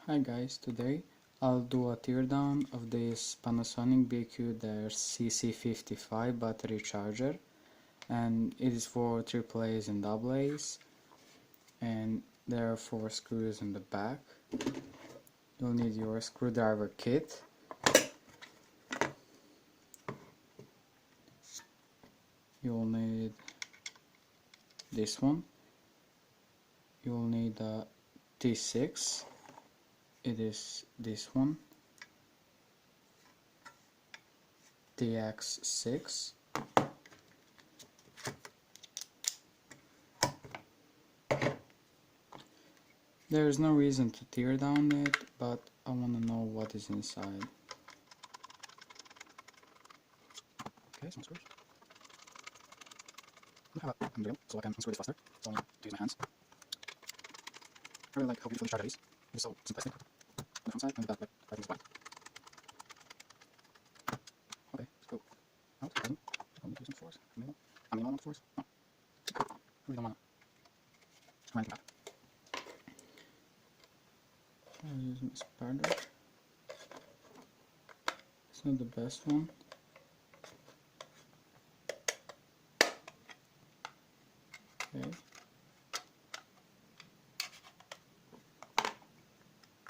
Hi guys, today I'll do a teardown of this Panasonic BQ-CC55 battery charger, and it is for AAAs and AA's, and there are 4 screws in the back. You'll need your screwdriver kit, you'll need this one, you'll need a T6, it is this one, TX6, there is no reason to tear down it, but I want to know what is inside. Okay, some screws. I have a drill, so I can unscrew this faster, so I need to use my hands. I really like how beautiful the charger is. It is so simplistic. On the front side and the back, right in the spine. Okay, screw out. I'll need to use some force. A minimal amount of force. No. I really don't want to screw anything back. I'll use my spider. It's not the best one. Okay.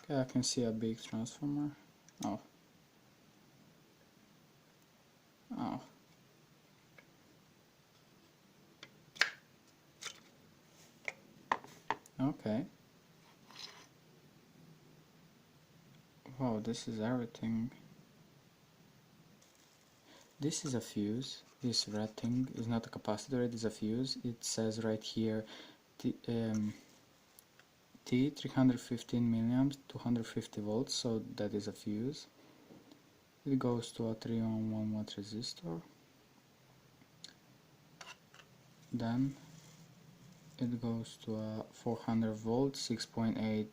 Okay, I can see a big transformer. Oh. Oh. Okay. Wow, this is everything. This is a fuse. This red thing is not a capacitor, it is a fuse. It says right here T 315 milliamps, 250 volts, so that is a fuse. It goes to a 3 ohm 1 watt resistor. Then it goes to a 400 volt 6.8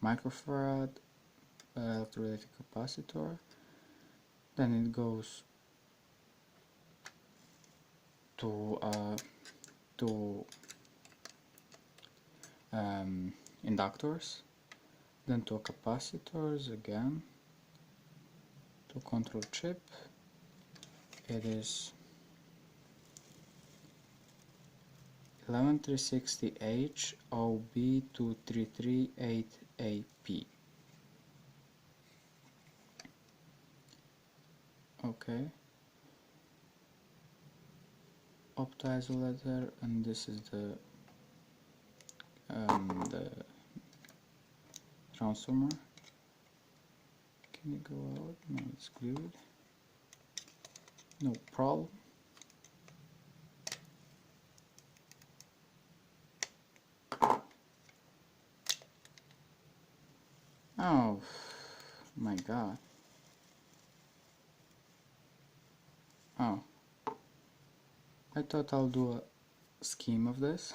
microfarad electrolytic capacitor. Then it goes to inductors, then to capacitors again, to control chip. It is 11360H OB2338AP. Okay. Opto-isolator, and this is the transformer. Can it go out? No, it's glued. No problem. Oh my god. Oh. I thought I'll do a scheme of this.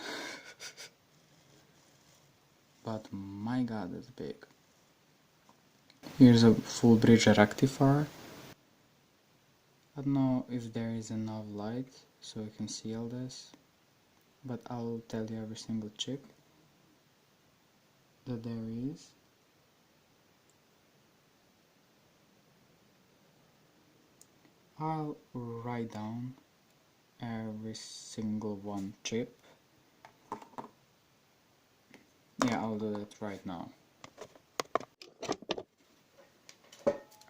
But my god, it's big. Here's a full bridge rectifier. I don't know if there is enough light so you can see all this, but I'll tell you every single chip that there is. I'll write down every single one chip. Yeah, I'll do that right now.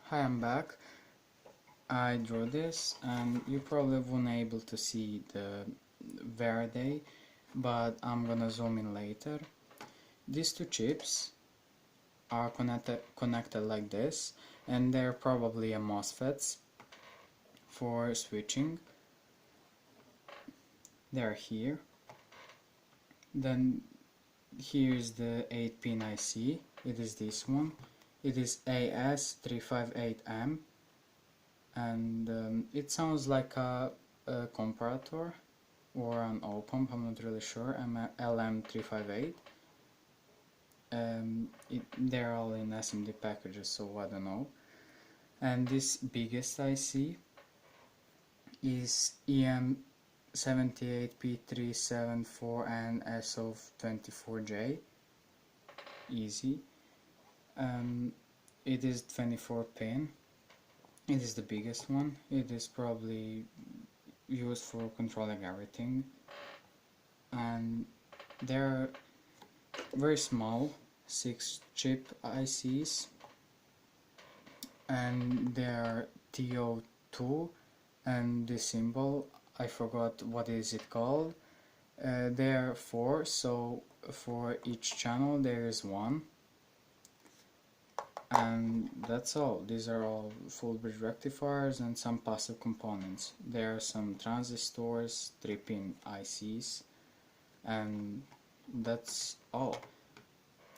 Hi, I'm back. I drew this and you probably won't able to see the Verde, but I'm gonna zoom in later. These two chips are connected like this, and they're probably a MOSFETs for switching. They're here. Then here's the 8-pin IC. It is this one. It is AS358M, and it sounds like a comparator or an op-amp, I'm not really sure. LM358. They're all in SMD packages, so I don't know. And this biggest IC is EM78P374 and SO24J. Easy. It is 24 pin. It is the biggest one. It is probably used for controlling everything, and they're very small, 6 chip ICs, and they're TO2, and the symbol, I forgot what is it called. There are 4, so for each channel there is 1, and that's all. These are all full bridge rectifiers and some passive components. There are some transistors, 3-pin ICs, and that's all.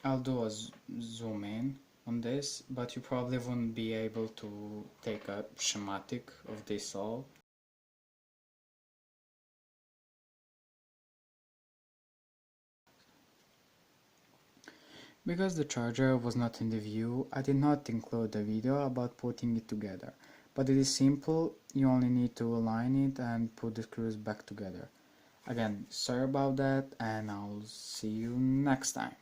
I'll do a zoom in on this, but you probably wouldn't be able to take a schematic of this all. Because the charger was not in the view, I did not include a video about putting it together, but it is simple. You only need to align it and put the screws back together. Again, sorry about that, and I'll see you next time.